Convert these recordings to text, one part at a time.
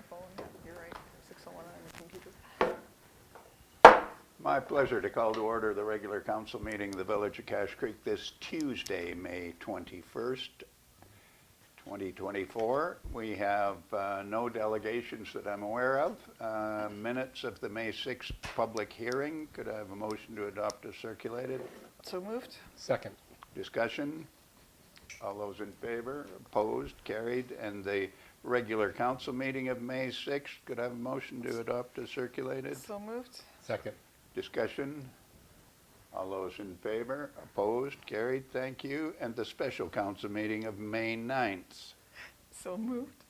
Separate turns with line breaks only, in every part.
phone. You're right. 6:01 on the computer.
My pleasure to call to order the regular council meeting of the Village of Cache Creek this Tuesday, May 21st, 2024. We have no delegations that I'm aware of. Minutes of the May 6th public hearing. Could I have a motion to adopt as circulated?
So moved.
Second.
Discussion? All those in favor? Opposed? Carried. And the regular council meeting of May 6th. Could I have a motion to adopt as circulated?
So moved.
Second.
Discussion? All those in favor? Opposed? Carried. Thank you. And the special council meeting of May 9th.
So moved.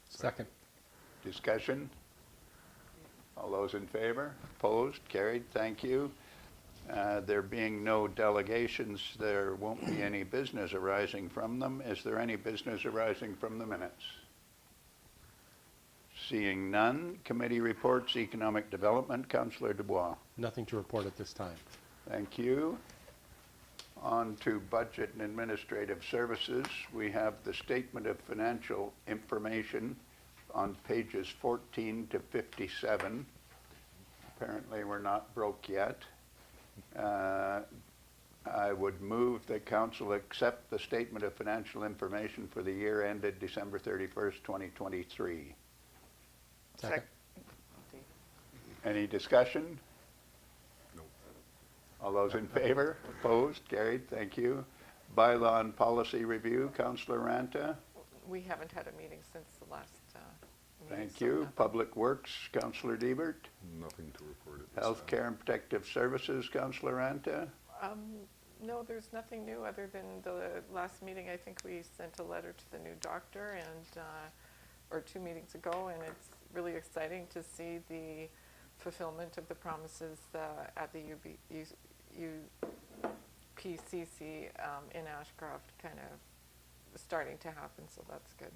Second.
Discussion? All those in favor? Opposed? Carried. Thank you. There being no delegations, there won't be any business arising from them. Is there any business arising from the minutes? Seeing none. Committee reports, Economic Development, Councillor Dubois.
Nothing to report at this time.
Thank you. On to Budget and Administrative Services. We have the Statement of Financial Information on pages 14 to 57. Apparently we're not broke yet. I would move that Council accept the Statement of Financial Information for the year ended December 31st, 2023.
Second.
Any discussion? No. All those in favor? Opposed? Carried. Thank you. Bylaw and Policy Review, Councillor Ranta.
We haven't had a meeting since the last meeting.
Thank
so
you.
nothing.
Public Works, Councillor Diebert.
Nothing to report at this time.
Healthcare and Protective Services, Councillor Ranta.
No, there's nothing new other than the last meeting. I think we sent a letter to the new doctor and, or 2 meetings ago, and it's really exciting to see the fulfillment of the promises at the UPCC in Ashcroft kind of starting to happen, so that's good.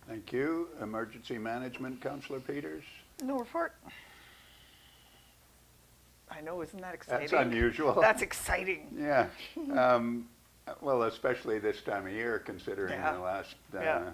Thank you. Emergency Management, Councillor Peters.
No report. I know, isn't that exciting?
That's unusual.
That's exciting.
Yeah. Well, especially this time of year, considering
Yeah.
the last
Yeah.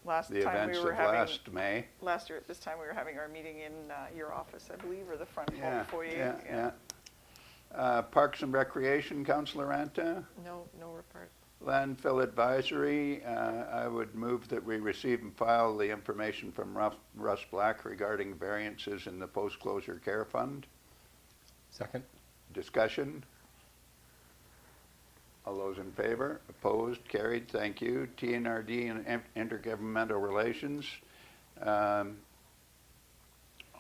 Last
the
time
events
we were
of
having
last May.
last year at this time we were having our meeting in your office, I believe, or the front hall
Yeah,
foyer.
yeah. Parks and Recreation, Councillor Ranta.
No report.
Landfill Advisory, I would move that we receive and file the information from Russ Black regarding variances in the post-closure care fund.
Second.
Discussion? All those in favor? Opposed? Carried. Thank you. TNRD and Intergovernmental Relations.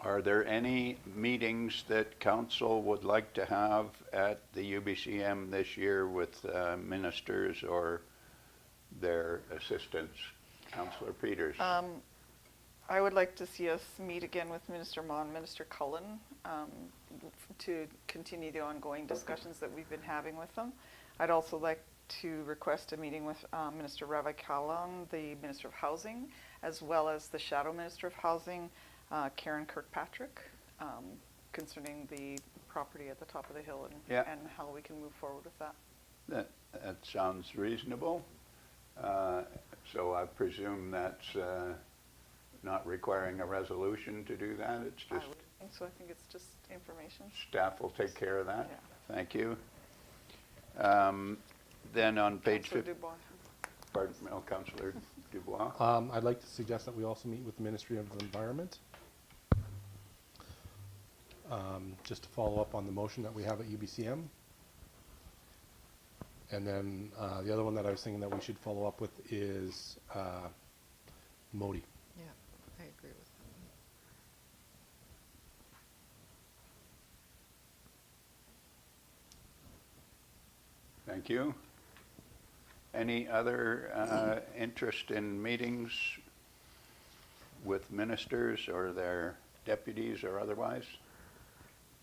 Are there any meetings that council would like to have at the UBCM this year with ministers or their assistants? Councillor Peters.
I would like to see us meet again with Minister Mon, Minister Cullen, to continue the ongoing discussions that we've been having with them. I'd also like to request a meeting with Minister Ravi Kahlon, the Minister of Housing, as well as the Shadow Minister of Housing, Karen Kirkpatrick, concerning the property at the top of the hill and how we can move forward with that.
That sounds reasonable. So I presume that's not requiring a resolution to do that. It's
I
just
would think so. I think it's just information.
staff will take care of that.
Yeah.
Thank you. Then on page
Councillor
50,
Dubois.
pardon me, Councillor Dubois.
I'd like to suggest that we also meet with the Ministry of Environment. Just to follow up on the motion that we have at UBCM. And then the other one that I was thinking that we should follow up with is Modi.
Yeah, I agree with that.
Thank you. Any other interest in meetings with ministers or their deputies or otherwise?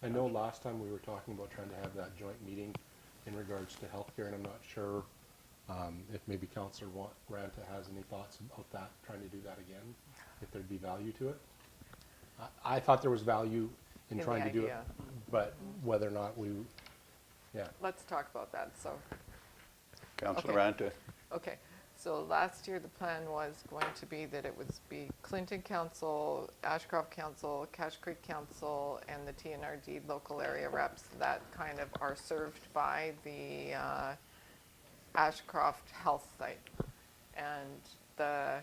I know last time we were talking about trying to have that joint meeting in regards to healthcare, and I'm not sure if maybe Councillor Ranta has any thoughts about that, trying to do that again, if there'd be value to it. I thought there was value in
In
trying
the
to do it,
idea.
but whether or not we, yeah.
Let's talk about that, so.
Councillor
Okay.
Ranta?
Okay, So last year, the plan was going to be that it would be Clinton Council, Ashcroft Council, Cache Creek Council, and the TNRD local area reps that kind of are served by the Ashcroft Health Site. And the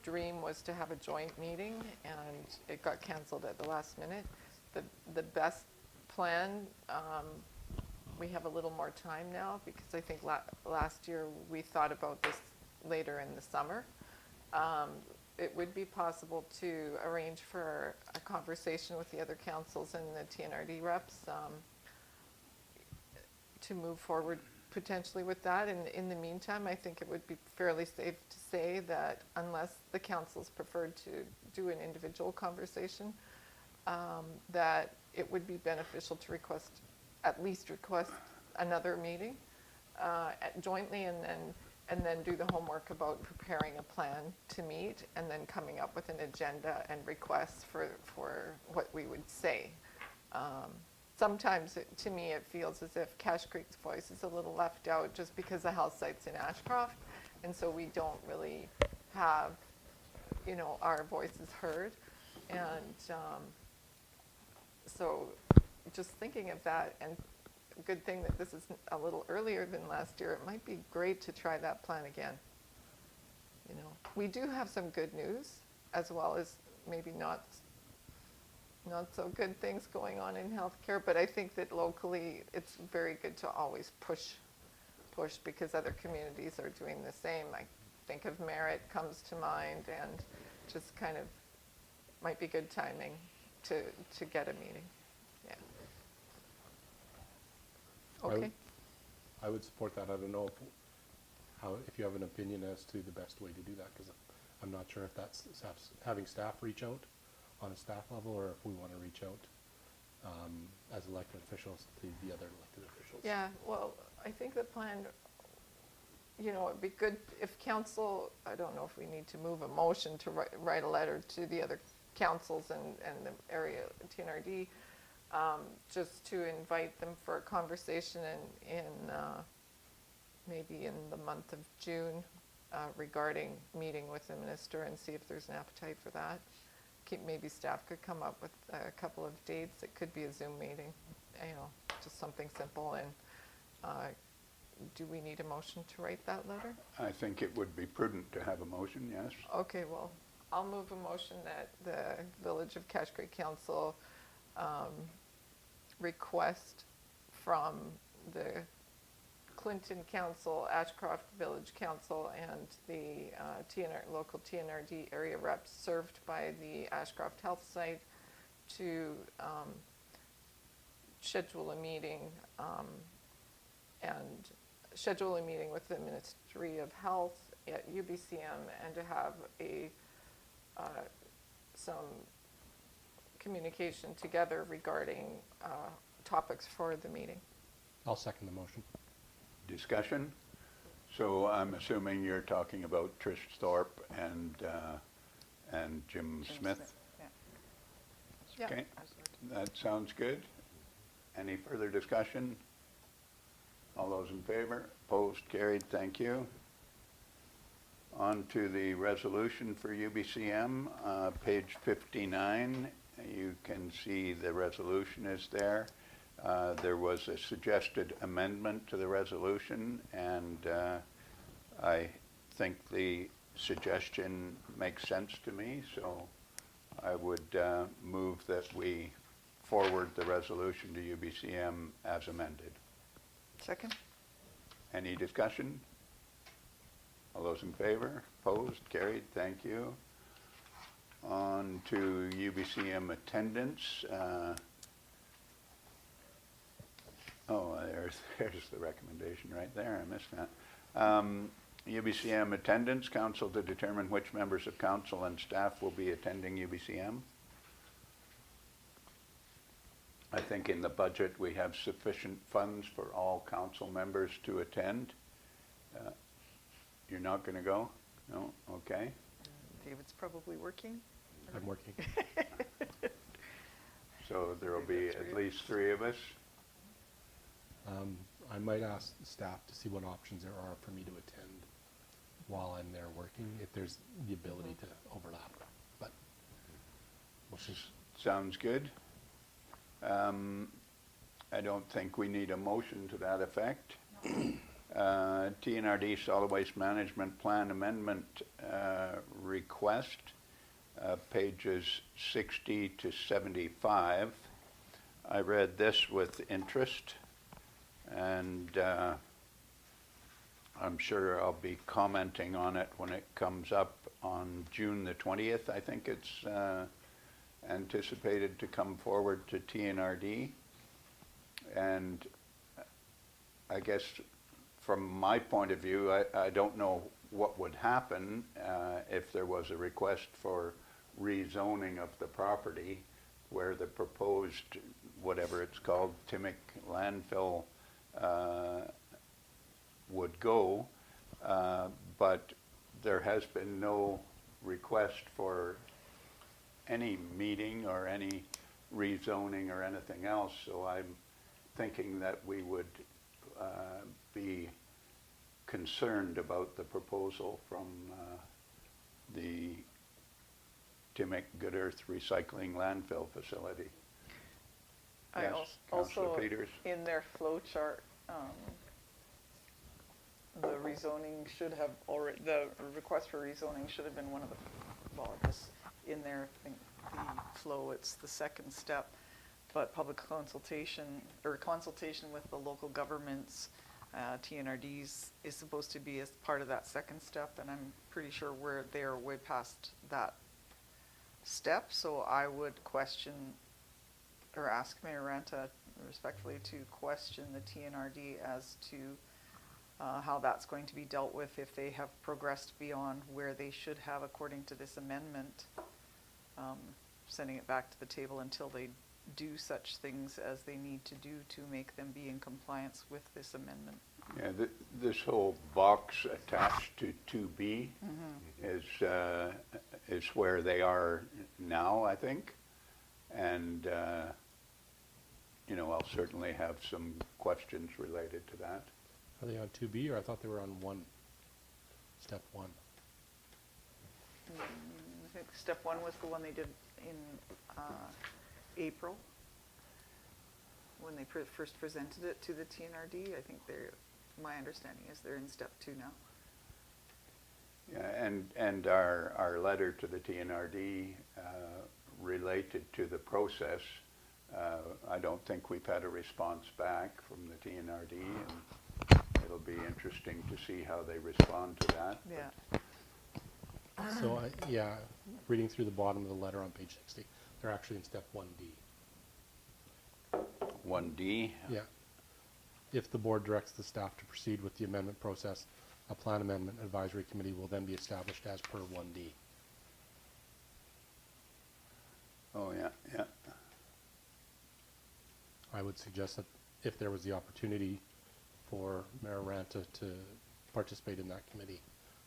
dream was to have a joint meeting, and it got canceled at the last minute. The best plan, we have a little more time now, because I think last year we thought about this later in the summer. It would be possible to arrange for a conversation with the other councils and the TNRD reps to move forward potentially with that. And in the meantime, I think it would be fairly safe to say that unless the councils preferred to do an individual conversation, that it would be beneficial to at least request another meeting jointly, and then do the homework about preparing a plan to meet, and then coming up with an agenda and requests for what we would say. Sometimes, to me, it feels as if Cache Creek's voice is a little left out just because the health site's in Ashcroft, and so we don't really have, our voices heard. And so just thinking of that, and good thing that this is a little earlier than last year, it might be great to try that plan again. We do have some good news, as well as maybe not so good things going on in healthcare, but I think that locally it's very good to always push because other communities are doing the same. I think of Merritt comes to mind, and just kind of might be good timing to get a meeting. Yeah. Okay.
I would support that. I don't know if you have an opinion as to the best way to do that, because I'm not sure if that's having staff reach out on a staff level, or if we want to reach out as elected officials to the other elected officials.
Yeah, well, I think the plan, it'd be good if council, I don't know if we need to move a motion to write a letter to the other councils and the area TNRD, just to invite them for a conversation in maybe in the month of June regarding meeting with the minister, and see if there's an appetite for that. Maybe staff could come up with a couple of dates. It could be a Zoom meeting, just something simple. And do we need a motion to write that letter?
I think it would be prudent to have a motion, yes.
Okay, well, I'll move a motion that the Village of Cache Creek Council request from the Clinton Council, Ashcroft Village Council, and the local TNRD area reps served by the Ashcroft Health Site to schedule a meeting with the Ministry of Health at UBCM, and to have some communication together regarding topics for the meeting.
I'll second the motion.
Discussion? So I'm assuming you're talking about Trish Thorpe and Jim Smith?
Yeah.
Yeah.
Okay, that sounds good. Any further discussion? All those in favor? Opposed? Carried. Thank you. On to the resolution for UBCM, page 59. You can see the resolution is there. There was a suggested amendment to the resolution, and I think the suggestion makes sense to me, so I would move that we forward the resolution to UBCM as amended.
Second?
Any discussion? All those in favor? Opposed? Carried. Thank you. On to UBCM attendance. There's the recommendation right there. I missed that. UBCM attendance, council to determine which members of council and staff will be attending UBCM. I think in the budget we have sufficient funds for all council members to attend. You're not going to go? No? Okay.
David's probably working.
I'm working.
So there will be at least 3 of us.
I might ask the staff to see what options there are for me to attend while I'm there working, if there's the ability to overlap, but we'll see.
Sounds good. I don't think we need a motion to that effect. TNRD Solid Waste Management Plan Amendment request, pages 60 to 75. I read this with interest, and I'm sure I'll be commenting on it when it comes up on June the 20th. I think it's anticipated to come forward to TNRD. And I guess from my point of view, I don't know what would happen if there was a request for rezoning of the property where the proposed, whatever it's called, Timmick landfill would go. But there has been no request for any meeting or any rezoning or anything else, so I'm thinking that we would be concerned about the proposal from the Timmick Good Earth Recycling Landfill Facility.
I
Yes, Councillor
also,
Peters.
in their flow chart, the rezoning should have already, the request for rezoning should have been one of the, well, just in there, I think the flow, it's the second step, but public consultation, or consultation with the local governments, TNRDs is supposed to be as part of that second step, and I'm pretty sure they're way past that step, so I would question, or ask Mayor Ranta respectfully to question the TNRD as to how that's going to be dealt with if they have progressed beyond where they should have according to this amendment, sending it back to the table until they do such things as they need to do to make them be in compliance with this amendment.
Yeah, this whole box attached to 2B is where they are now, I think. And, you know, I'll certainly have some questions related to that.
Are they on 2B, or I thought they were on step 1?
I think step one was the one they did in April, when they first presented it to the TNRD. I think my understanding is they're in step 2 now.
Yeah, and our letter to the TNRD related to the process, I don't think we've had a response back from the TNRD, and it'll be interesting to see how they respond to that.
Yeah.
So, yeah, reading through the bottom of the letter on page 60, they're actually in step 1D.
1D,
Yeah. If the board directs the staff to proceed with the amendment process, a plan amendment advisory committee will then be established as per 1D.
oh yeah, yeah.
I would suggest that if there was the opportunity for Mayor Ranta to participate in that committee,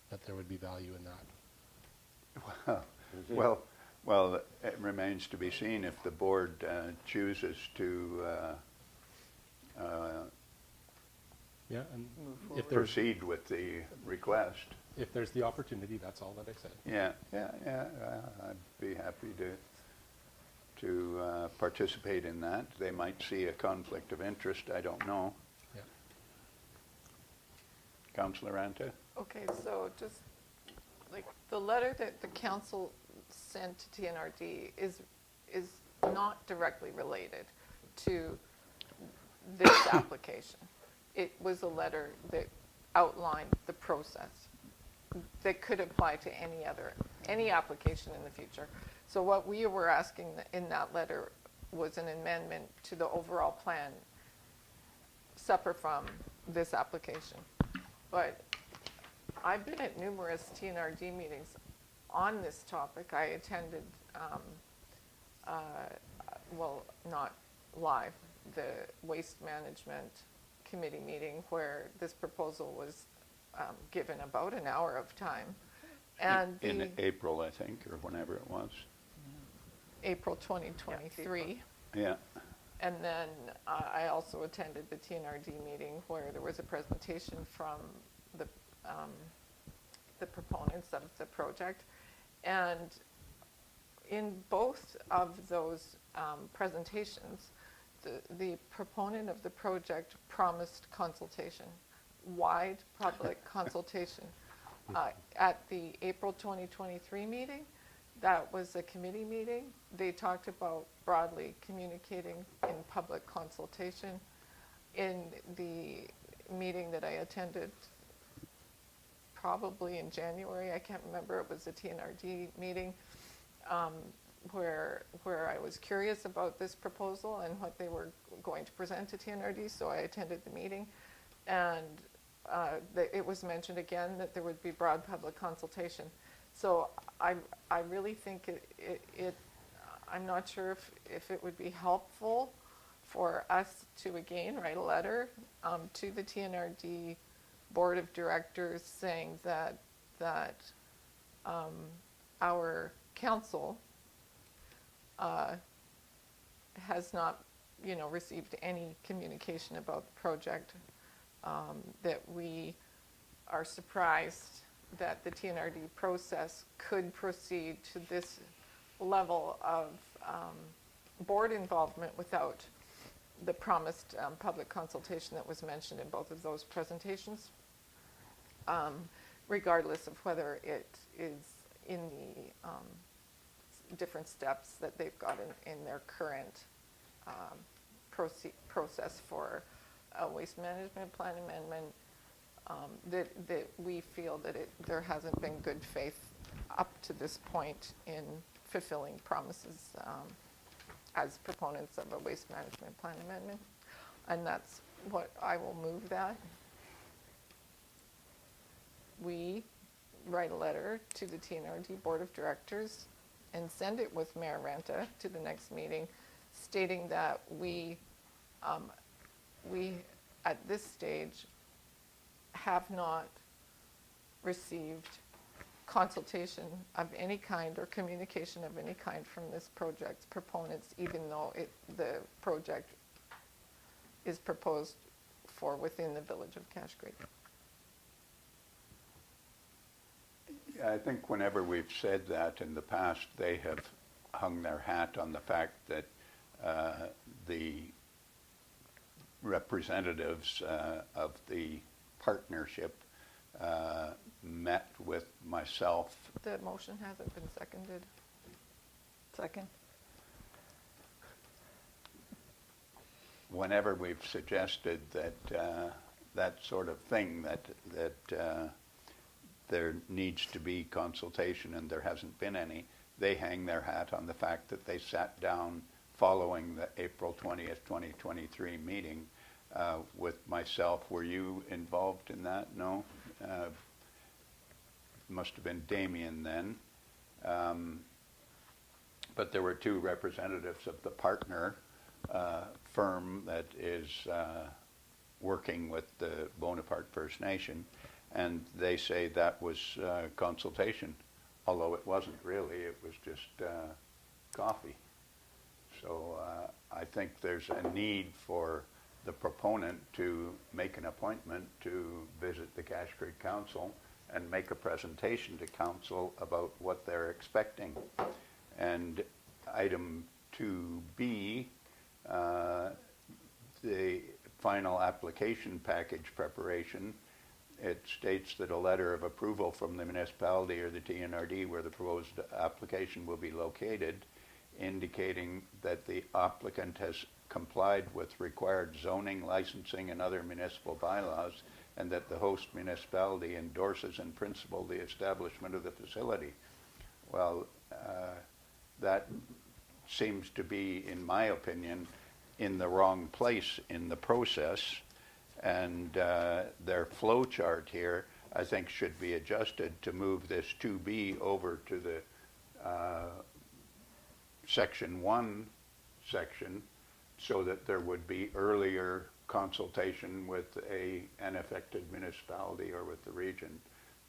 that there would be value in that.
Well, it remains to be seen if the board chooses to
Yeah, and
Move
if there's,
proceed with the request.
if there's the opportunity, that's all that I said.
Yeah, I'd be happy to participate in that. They might see a conflict of interest, I don't know.
Yeah.
Councillor Ranta?
Okay, so just, like, the letter that the council sent to TNRD is not directly related to this application. It was a letter that outlined the process that could apply to any application in the future. So what we were asking in that letter was an amendment to the overall plan separate from this application. But I've been at numerous TNRD meetings on this topic. I attended, well, not live, the Waste Management Committee meeting where this proposal was given about an hour of time. And
In April, I think, or whenever it was.
April 2023.
Yeah.
And then I also attended the TNRD meeting where there was a presentation from the the proponents of the project. And in both of those presentations, the proponent of the project promised consultation, wide public consultation. At the April 2023 meeting, that was a committee meeting. They talked about broadly communicating in public consultation. In the meeting that I attended, probably in January, I can't remember, it was a TNRD meeting, where I was curious about this proposal and what they were going to present to TNRD, so I attended the meeting. And it was mentioned again that there would be broad public consultation. So I really think I'm not sure if it would be helpful for us to again write a letter to the TNRD Board of Directors saying that our council has not, received any communication about the project, that we are surprised that the TNRD process could proceed to this level of board involvement without the promised public consultation that was mentioned in both of those presentations, regardless of whether it is in the different steps that they've got in their current process for a waste management plan amendment, that we feel that there hasn't been good faith up to this point in fulfilling promises as proponents of a waste management plan amendment. And that's what I will move that. We write a letter to the TNRD Board of Directors and send it with Mayor Renta to the next meeting, stating that we at this stage have not received consultation of any kind or communication of any kind from this project's proponents, even though the project is proposed for within the village of Cache Creek.
I think whenever we've said that in the past, they have hung their hat on the fact that the representatives of the partnership met with myself.
The motion hasn't been seconded.
Second.
Whenever we've suggested that that sort of thing, that there needs to be consultation and there hasn't been any, they hang their hat on the fact that they sat down following the April 20th, 2023 meeting with myself. Were you involved in that? No? Must have been Damien then. But there were two representatives of the partner firm that is working with the Bonaparte First Nation, and they say that was consultation, although it wasn't really, it was just coffee. So I think there's a need for the proponent to make an appointment to visit the Cache Creek Council and make a presentation to council about what they're expecting. And item 2B, the final application package preparation, it states that a letter of approval from the municipality or the TNRD where the proposed application will be located, indicating that the applicant has complied with required zoning, licensing, and other municipal bylaws, and that the host municipality endorses in principle the establishment of the facility. Well, that seems to be, in my opinion, in the wrong place in the process, and their flow chart here, I think, should be adjusted to move this 2B over to the Section 1 section, so that there would be earlier consultation with an affected municipality or with the region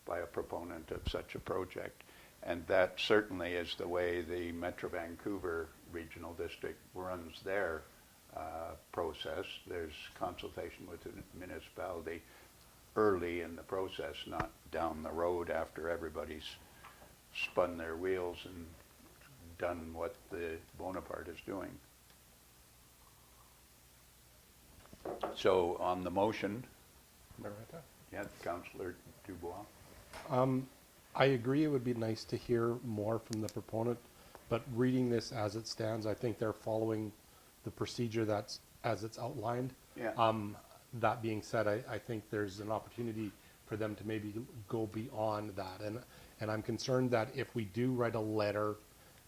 by a proponent of such a project. And that certainly is the way the Metro Vancouver Regional District runs their process. There's consultation with the municipality early in the process, not down the road after everybody's spun their wheels and done what the Bonaparte is doing. So on the motion,
Maranta?
yeah, Councillor Dubois.
I agree it would be nice to hear more from the proponent, but reading this as it stands, I think they're following the procedure that's as it's outlined.
Yeah.
That being said, I think there's an opportunity for them to maybe go beyond that. And I'm concerned that if we do write a letter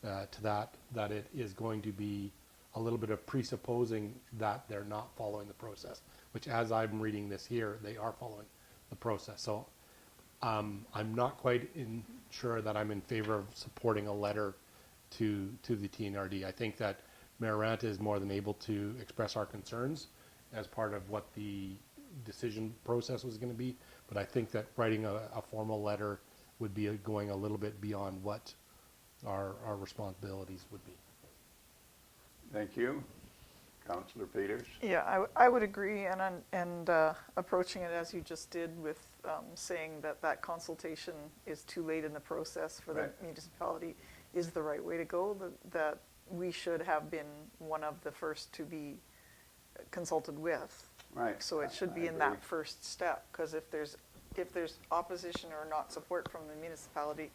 to that it is going to be a little bit of presupposing that they're not following the process, which as I'm reading this here, they are following the process. So I'm not quite sure that I'm in favor of supporting a letter to the TNRD. I think that Mayor Ranta is more than able to express our concerns as part of what the decision process was going to be, but I think that writing a formal letter would be going a little bit beyond what our responsibilities would be.
Thank you. Councillor Peters.
Yeah, I would agree, and approaching it as you just did with saying that consultation is too late in the process for the
Right.
municipality is the right way to go, that we should have been one of the first to be consulted with.
Right.
So it should
I
be in
agree.
that first step, because if there's opposition or not support from the municipality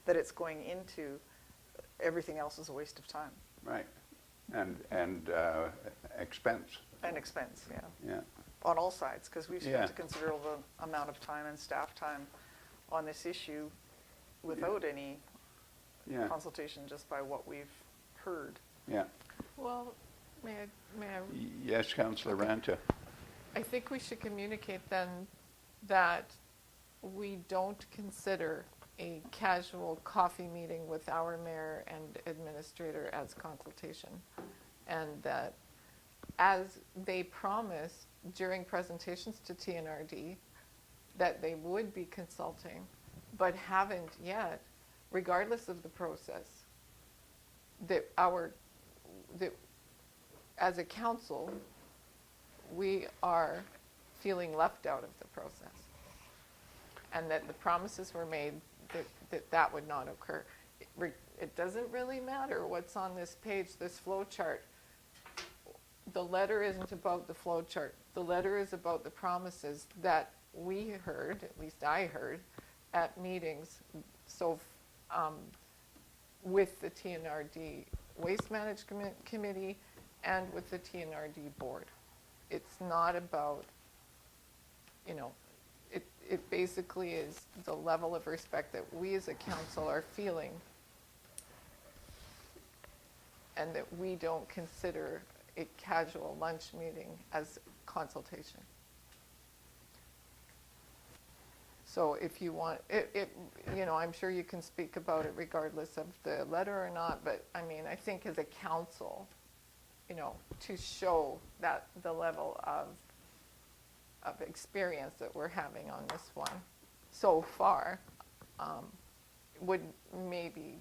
that it's going into, everything else is a waste of time
Right. And expense.
and expense, yeah.
Yeah.
On all sides, because we've
Yeah.
spent a considerable amount of time and staff time on this issue without any
Yeah.
consultation, just by what we've heard.
Yeah.
Well, may I
Yes, Councillor Ranta.
I think we should communicate then that we don't consider a casual coffee meeting with our mayor and administrator as consultation. And that as they promised during presentations to TNRD, that they would be consulting, but haven't yet, regardless of the process, that as a council, we are feeling left out of the process. And that the promises were made that would not occur. It doesn't really matter what's on this page, this flow chart. The letter isn't about the flow chart. The letter is about the promises that we heard, at least I heard, at meetings. So with the TNRD Waste Management Committee and with the TNRD board. It's not about, it basically is the level of respect that we as a council are feeling, and that we don't consider a casual lunch meeting as consultation. So if you want, I'm sure you can speak about it regardless of the letter or not, but I mean, I think as a council, to show that the level of experience that we're having on this one so far would maybe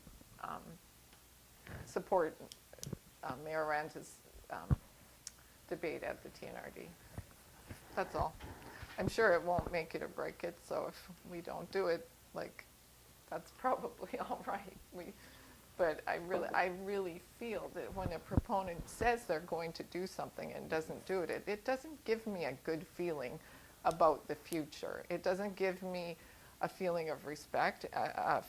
support Mayor Ranta's debate at the TNRD. That's all. I'm sure it won't make it or break it, so if we don't do it, that's probably all right. But I really feel that when a proponent says they're going to do something and doesn't do it, it doesn't give me a good feeling about the future. It doesn't give me a feeling of respect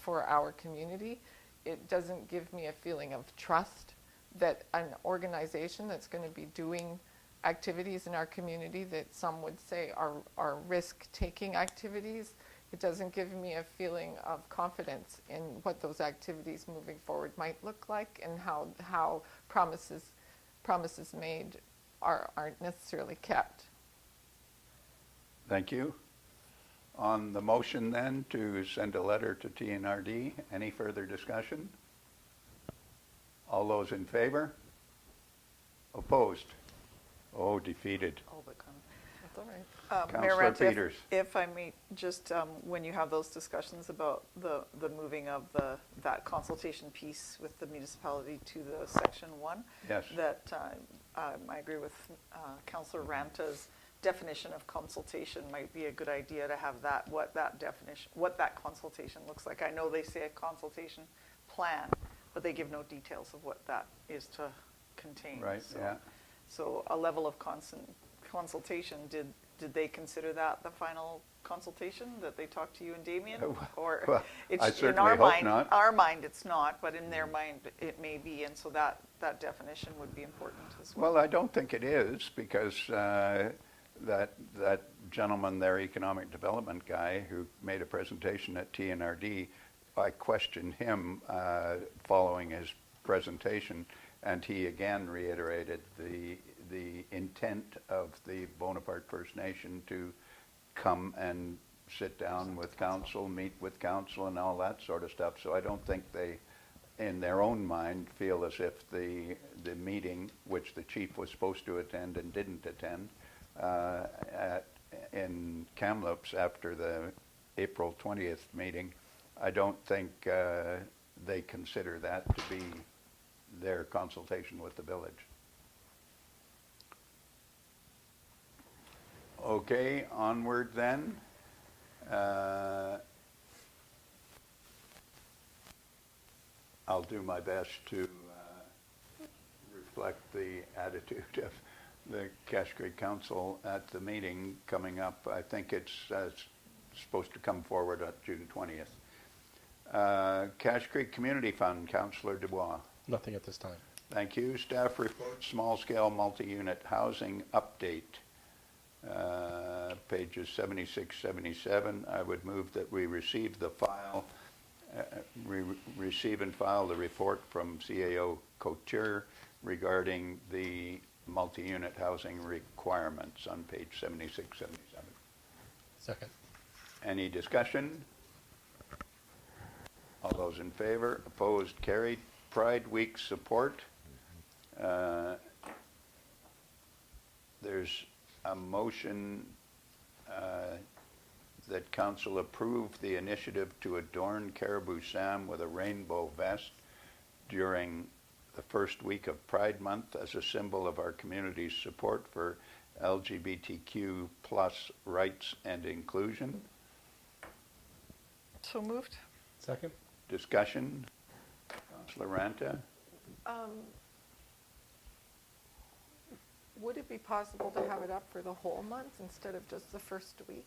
for our community. It doesn't give me a feeling of trust that an organization that's going to be doing activities in our community that some would say are risk-taking activities, it doesn't give me a feeling of confidence in what those activities moving forward might look like, and how promises made aren't necessarily kept.
Thank you. On the motion then to send a letter to TNRD, any further discussion? All those in favor? Opposed? Oh, defeated.
All but kind
That's all right.
Mayor
Councillor
Ranta,
Peters.
if I may, just when you have those discussions about the moving of that consultation piece with the municipality to the section 1,
Yes.
that I agree with Councillor Ranta's definition of consultation might be a good idea to have that, what that definition, what that consultation looks like. I know they say a consultation plan, but they give no details of what that is to contain.
Right,
So-
yeah.
So a level of consultation, did they consider that the final consultation, that they talked to you and Damien? Or
Well,
it's,
I
in
certainly
our
hope
mind,
not.
our mind it's not, but in their mind it may be, and so that definition would be important as well.
Well, I don't think it is, because that gentleman, their economic development guy who made a presentation at TNRD, I questioned him following his presentation, and he again reiterated the intent of the Bonaparte First Nation to come and sit down with council, meet with council, and all that sort of stuff. So I don't think they, in their own mind, feel as if the meeting, which the chief was supposed to attend and didn't attend, in Kamloops after the April 20th meeting, I don't think they consider that to be their consultation with the village. Okay, onward then. I'll do my best to reflect the attitude of the Cache Creek Council at the meeting coming up. I think it's supposed to come forward on June 20th. Cache Creek Community Fund, Councillor Dubois.
Nothing at this time.
Thank you. Staff report, small-scale multi-unit housing update. Pages 76, 77. I would move that we receive the file, receive and file the report from CAO Couture regarding the multi-unit housing requirements on page 76, 77.
Second.
Any discussion? All those in favor? Opposed? Carried. Pride Week support. There's a motion that council approve the initiative to adorn Caribou Sam with a rainbow vest during the first week of Pride Month as a symbol of our community's support for LGBTQ plus rights and inclusion.
So moved.
Second.
Discussion? Councillor Ranta?
Would it be possible to have it up for the whole month instead of just the first week?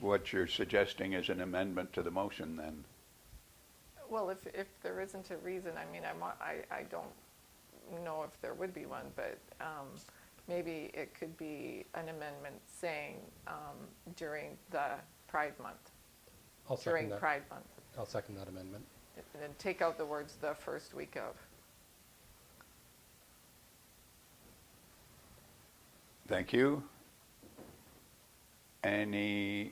What you're suggesting is an amendment to the motion then?
Well, if there isn't a reason, I mean, I don't know if there would be one, but maybe it could be an amendment saying during the Pride Month,
I'll second
during
that.
Pride Month.
I'll second that amendment.
And then take out the words the first week of.
Thank you. I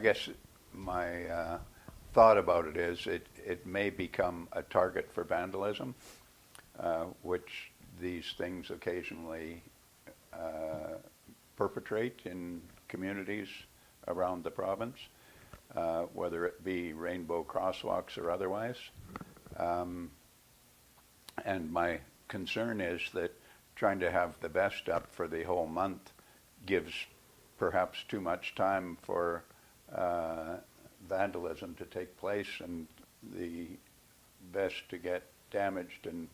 guess my thought about it is it may become a target for vandalism, which these things occasionally perpetrate in communities around the province, whether it be rainbow crosswalks or otherwise. And my concern is that trying to have the vest up for the whole month gives perhaps too much time for vandalism to take place and the vest to get damaged and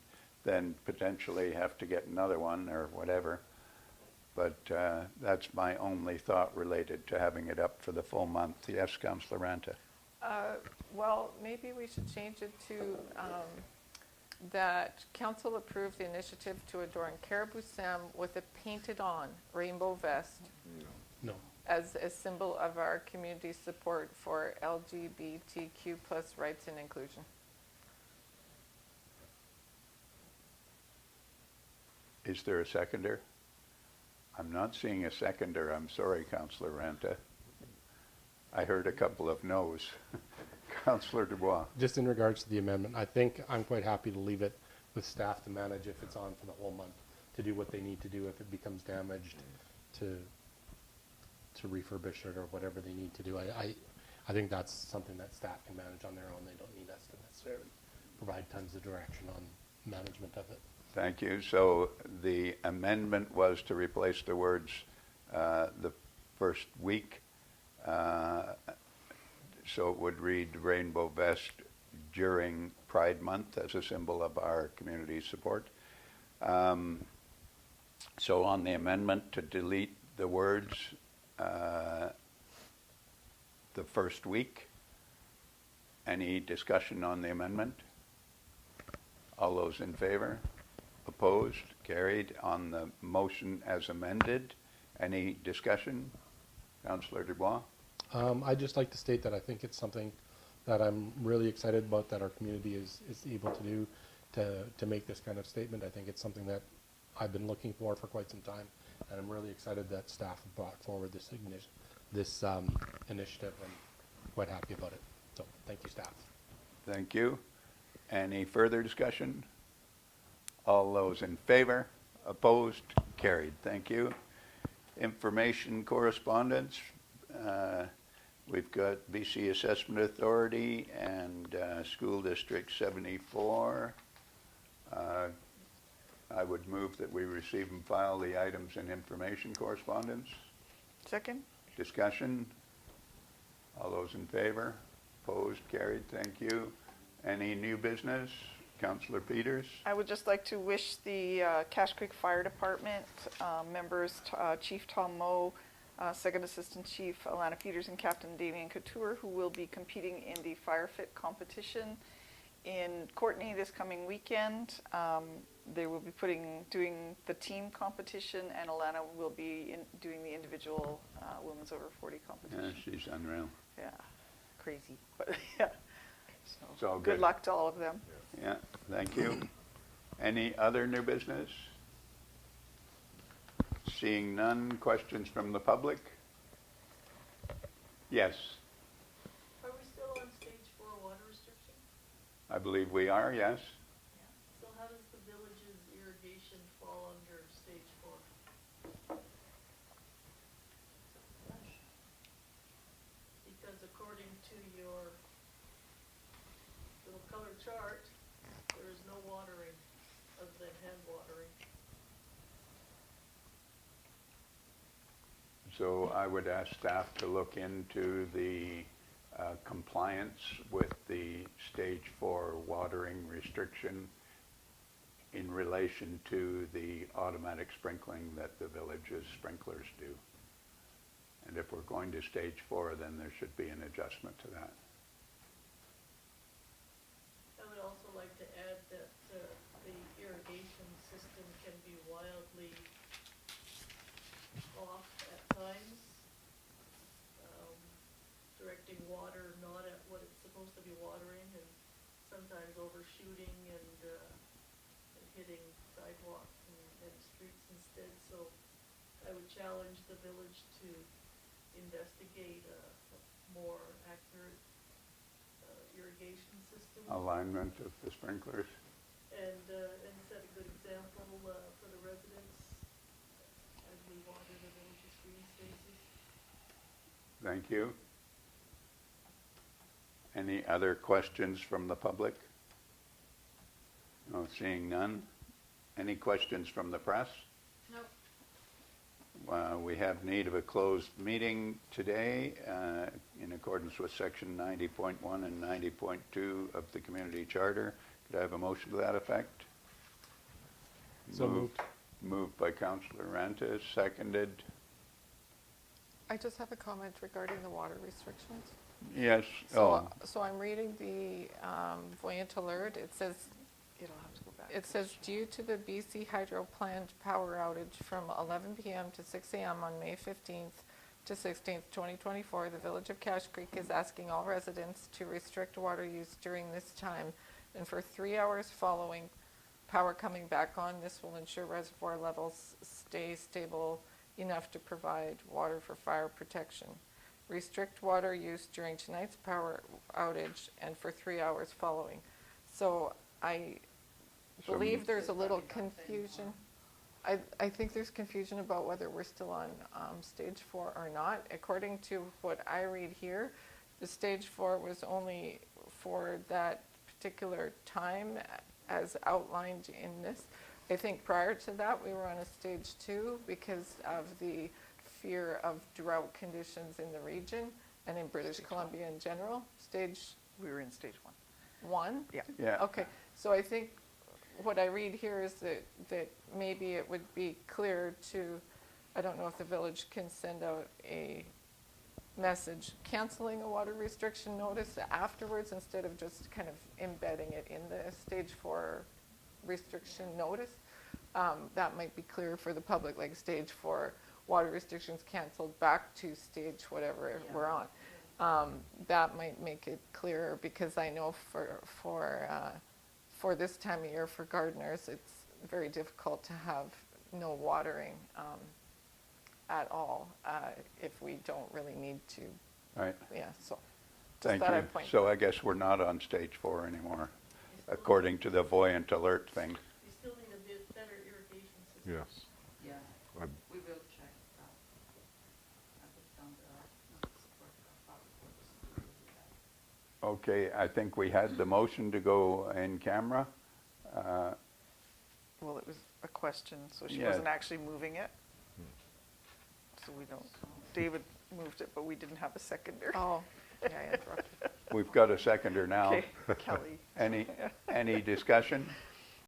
then potentially have to get another one or whatever. But that's my only thought related to having it up for the full month. Yes, Councillor Ranta.
Well, maybe we should change it to that council approved the initiative to adorn Caribou Sam with a painted-on rainbow vest
No.
as a symbol of our community's support for LGBTQ plus rights and inclusion.
Is there a seconder? I'm not seeing a seconder. I'm sorry, Councillor Ranta. I heard a couple of no's. Councillor Dubois.
Just in regards to the amendment, I think I'm quite happy to leave it with staff to manage if it's on for the whole month, to do what they need to do if it becomes damaged, to refurbish it or whatever they need to do. I think that's something that staff can manage on their own. They don't need us to necessarily provide tons of direction on management of it.
Thank you. So the amendment was to replace the words the first week. So it would read rainbow vest during Pride Month as a symbol of our community support. So on the amendment to delete the words the first week, any discussion on the amendment? All those in favor? Opposed? Carried. On the motion as amended, any discussion? Councillor Dubois?
I'd just like to state that I think it's something that I'm really excited about that our community is able to do to make this kind of statement. I think it's something that I've been looking for quite some time, and I'm really excited that staff have brought forward this initiative, and quite happy about it. So thank you, staff.
Thank you. Any further discussion? All those in favor? Opposed? Carried. Thank you. Information correspondence. We've got BC Assessment Authority and School District 74. I would move that we receive and file the items in information correspondence.
Second?
Discussion? All those in favor? Opposed? Carried. Thank you. Any new business? Councillor Peters?
I would just like to wish the Cache Creek Fire Department members, Chief Tom Moe, Second Assistant Chief Alana Peters, and Captain Damien Couture, who will be competing in the Fire Fit competition in Courtenay this coming weekend. They will be doing the team competition, and Alana will be doing the individual women's over 40
Yeah,
competition.
she's unreal.
Yeah, crazy, but yeah. So
It's all
good
good.
luck to all of them.
Yeah, thank you. Any other new business? Seeing none, questions from the public? Yes,
Are we still on stage 4 water restriction?
I believe we are, yes.
So how does the village's irrigation fall under stage 4? Because according to your little color chart, there is no watering other than hand watering.
So I would ask staff to look into the compliance with the stage 4 watering restriction in relation to the automatic sprinkling that the village's sprinklers do. And if we're going to stage 4, then there should be an adjustment to that.
I would also like to add that the irrigation system can be wildly off at times, directing water not at what it's supposed to be watering, and sometimes overshooting and hitting sidewalks and streets instead. So I would challenge the village to investigate a more accurate irrigation system.
Alignment of the sprinklers.
And set a good example for the residents as we water the village's green spaces.
Thank you. Any other questions from the public? No, seeing none. Any questions from the press?
Nope.
We have need of a closed meeting today in accordance with section 90.1 and 90.2 of the community charter. Could I have a motion to that effect?
So moved.
Moved by Councillor Ranta, seconded.
I just have a comment regarding the water restrictions.
Yes.
So I'm reading the Voyant Alert. It says,
It'll have to go back.
it says, due to the BC Hydro Plant power outage from 11 p.m. to 6 a.m. on May 15th to 16th, 2024, the Village of Cache Creek is asking all residents to restrict water use during this time and for 3 hours following power coming back on. This will ensure reservoir levels stay stable enough to provide water for fire protection. Restrict water use during tonight's power outage and for 3 hours following. So I believe there's a little confusion. I think there's confusion about whether we're still on stage 4 or not. According to what I read here, the stage 4 was only for that particular time as outlined in this. I think prior to that, we were on a stage 2 because of the fear of drought conditions in the region and in British Columbia in general. Stage
We were in stage 1.
1?
Yeah.
Yeah.
Okay, so I think what I read here is that maybe it would be clear to, I don't know if the village can send out a message canceling a water restriction notice afterwards instead of just kind of embedding it in the stage 4 restriction notice. That might be clear for the public, like stage 4 water restrictions canceled back to stage whatever we're on. That might make it clearer, because I know for this time of year for gardeners, it's very difficult to have no watering at all if we don't really need to.
Right,
Yeah, so just
thank
thought
you.
I'd point.
So I guess we're not on stage 4 anymore, according to the Voyant Alert thing.
You still need a bit better irrigation system.
Yes.
Yeah,
I'm-
we will check that. I put down the support for public works to do that.
Okay, I think we had the motion to go in camera.
Well, it was a question, so she
Yeah.
wasn't actually moving it. So we don't, David moved it, but we didn't have a seconder.
Oh, yeah, I interrupted.
We've got a seconder now.
Okay, Kelly.
Any discussion?